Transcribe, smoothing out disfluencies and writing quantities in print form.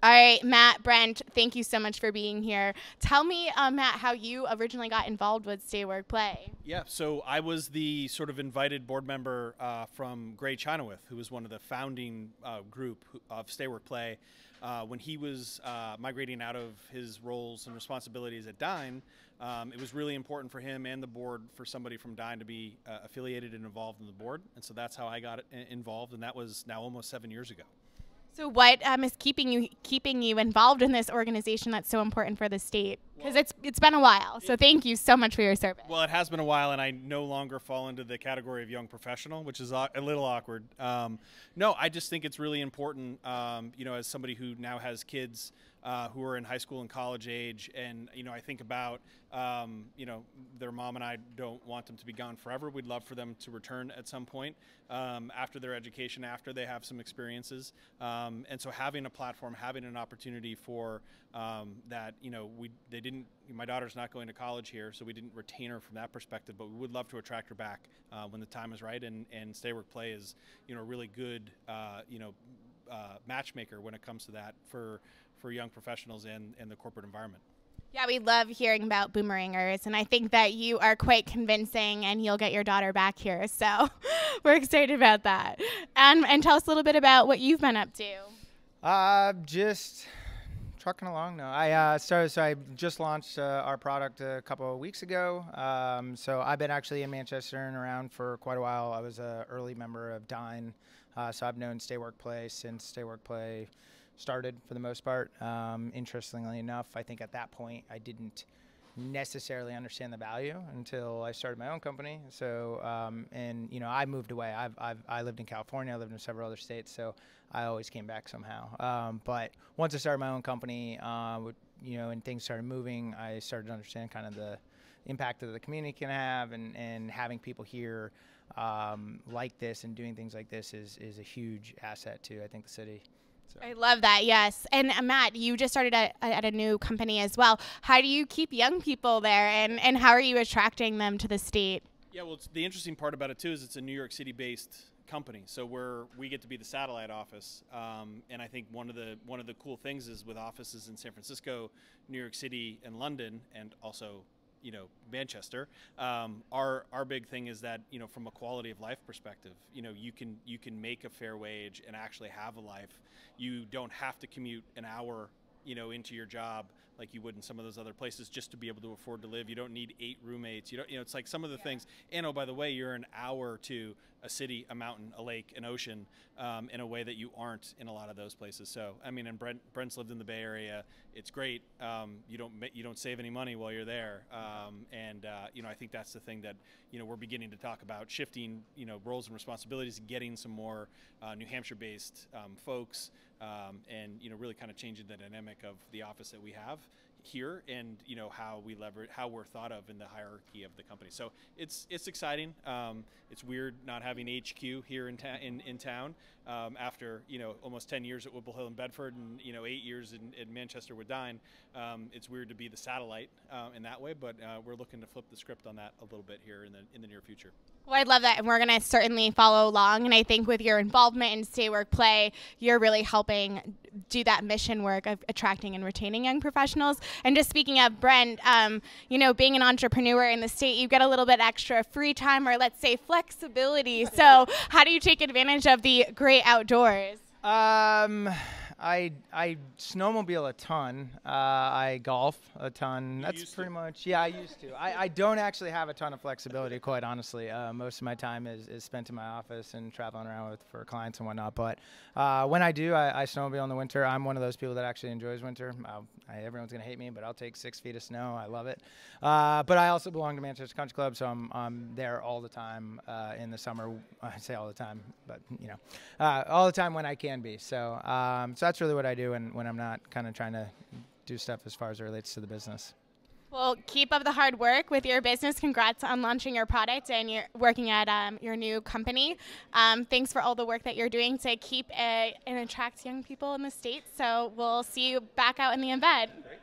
All right, Matt, Brent, thank you so much for being here. Tell me, Matt, how you originally got involved with Stay Work Play. Yeah, so I was the sort of invited board member from Gray Chenoweth, who was one of the founding group of Stay Work Play. When he was migrating out of his roles and responsibilities at Dine, it was really important for him and the board for somebody from Dine to be affiliated and involved in the board. And so that's how I got involved, and that was now almost 7 years ago. So what is keeping you involved in this organization that's so important for the state? Because it's been a while. So thank you so much for your service. Well, it has been a while, and I no longer fall into the category of young professional, which is a little awkward. No, I just think it's really important, as somebody who now has kids who are in high school and college age, and, I think about, their mom and I don't want them to be gone forever. We'd love for them to return at some point after their education, after they have some experiences. And so having a platform, having an opportunity for that, my daughter's not going to college here, so we didn't retain her from that perspective, but we would love to attract her back when the time is right, and Stay Work Play is, a really good, matchmaker when it comes to that for young professionals and the corporate environment. Yeah, we love hearing about boomerangers, and I think that you are quite convincing, and you'll get your daughter back here. So we're excited about that. And tell us a little bit about what you've been up to. Just trucking along now. I just launched our product a couple of weeks ago. So I've been actually in Manchester and around for quite a while. I was an early member of Dine, so I've known Stay Work Play since Stay Work Play started for the most part. Interestingly enough, I think at that point I didn't necessarily understand the value until I started my own company. So, I moved away. I lived in California. I lived in several other states, so I always came back somehow. But once I started my own company, and things started moving, I started to understand kind of the impact that the community can have, and having people here like this and doing things like this is a huge asset to, I think, the city. So. I love that, yes. And Matt, you just started at a new company as well. How do you keep young people there, and how are you attracting them to the state? Yeah, well, the interesting part about it, too, is it's a New York City-based company, so we get to be the satellite office. And I think one of the cool things is with offices in San Francisco, New York City, and London, and also Manchester. Our big thing is that from a quality of life perspective, you can make a fair wage and actually have a life. You don't have to commute an hour into your job like you would in some of those other places just to be able to afford to live. You don't need 8 roommates. It's like some of the things. And oh, by the way, you're an hour to a city, a mountain, a lake, an ocean, in a way that you aren't in a lot of those places. So, I mean, and Brent's lived in the Bay Area. It's great. You don't save any money while you're there. I think that's the thing that we're beginning to talk about, shifting roles and responsibilities, getting some more New Hampshire-based folks, and really kind of changing the dynamic of the office that we have here, and how we're thought of in the hierarchy of the company. So it's exciting. It's weird not having HQ here in town after almost 10 years at Whipple Hill and Bedford, and 8 years in Manchester with Dine. It's weird to be the satellite in that way, but we're looking to flip the script on that a little bit here in the near future. Well, I love that, and we're going to certainly follow along. And I think with your involvement in Stay Work Play, you're really helping do that mission work of attracting and retaining young professionals. And just speaking of Brent, being an entrepreneur in the state, you get a little bit extra free time, or let's say flexibility. So how do you take advantage of the great outdoors? I snowmobile a ton. I golf a ton. That's pretty much, yeah, I used to. I don't actually have a ton of flexibility, quite honestly. Most of my time is spent in my office and traveling around for clients and whatnot. But when I do, I snowmobile in the winter. I'm one of those people that actually enjoys winter. Everyone's going to hate me, but I'll take 6 feet of snow. I love it. But I also belong to Manchester Country Club, so I'm there all the time in the summer. I say all the time, but, all the time when I can be. So that's really what I do when I'm not kind of trying to do stuff as far as it relates to the business. Well, keep up the hard work with your business. Congrats on launching your product, and you're working at your new company. Thanks for all the work that you're doing to keep and attract young people in the States. So we'll see you back out in the event. Great.